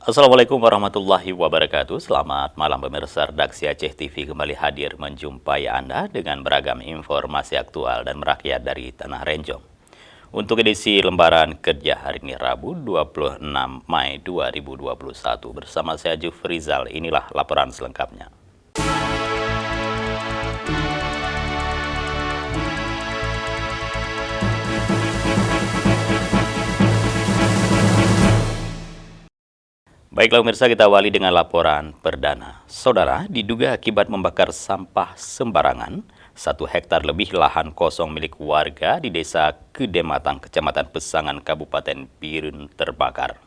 Assalamualaikum warahmatullahi wabarakatuh. Selamat malam pemirsa. Redaksi Aceh TV kembali hadir menjumpai Anda dengan beragam informasi aktual dan merakyat dari Tanah Renjong. Untuk edisi lembaran kerja hari ini Rabu 26 Mei 2021 bersama saya Jufrizal, inilah laporan selengkapnya. Baiklah pemirsa, kita awali dengan laporan perdana. Saudara, diduga akibat membakar sampah sembarangan, 1 hektar lebih lahan kosong milik warga di Desa Kedematang, Kecamatan Pesangan, Kabupaten Biren terbakar.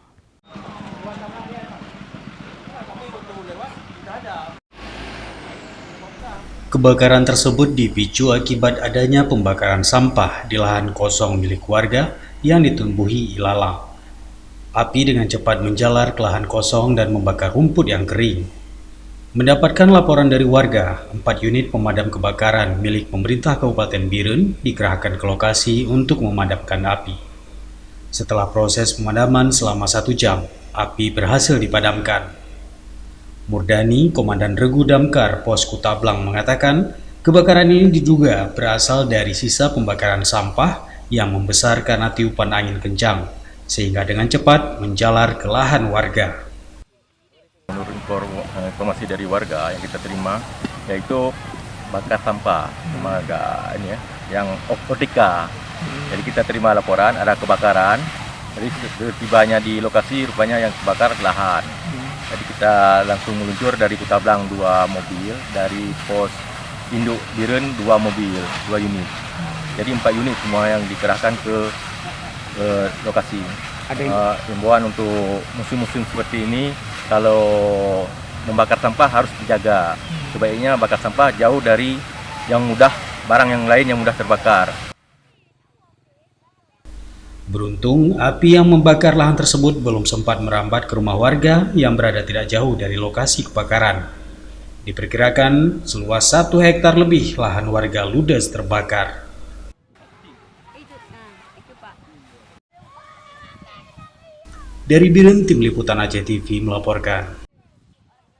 Kebakaran tersebut dipicu akibat adanya pembakaran sampah di lahan kosong milik warga yang ditumbuhi ilalang. Api dengan cepat menjalar ke lahan kosong dan membakar rumput yang kering. Mendapatkan laporan dari warga, 4 unit pemadam kebakaran milik pemerintah Kabupaten Biren dikerahkan ke lokasi untuk memadamkan api. Setelah proses pemadaman selama 1 jam, api berhasil dipadamkan. Murdani, Komandan Regu Damkar Pos Kutablang mengatakan, kebakaran ini diduga berasal dari sisa pembakaran sampah yang membesar karena tiupan angin kencang, sehingga dengan cepat menjalar ke lahan warga. Menurut informasi dari warga yang kita terima, yaitu bakar sampah, yang ototika. Jadi kita terima laporan ada kebakaran, jadi tibanya di lokasi rupanya yang kebakar lahan. Jadi kita langsung meluncur dari Kutablang 2 mobil, dari pos induk Biren 2 mobil, 2 unit. Jadi 4 unit semua yang dikerahkan ke lokasi. Himbauan untuk musim-musim seperti ini, kalau membakar sampah harus dijaga. Sebaiknya bakar sampah jauh dari barang yang lain yang mudah terbakar. Beruntung, api yang membakar lahan tersebut belum sempat merambat ke rumah warga yang berada tidak jauh dari lokasi kebakaran. Diperkirakan seluas 1 hektar lebih lahan warga ludes terbakar. Dari Biren, Tim Liputan Aceh TV melaporkan.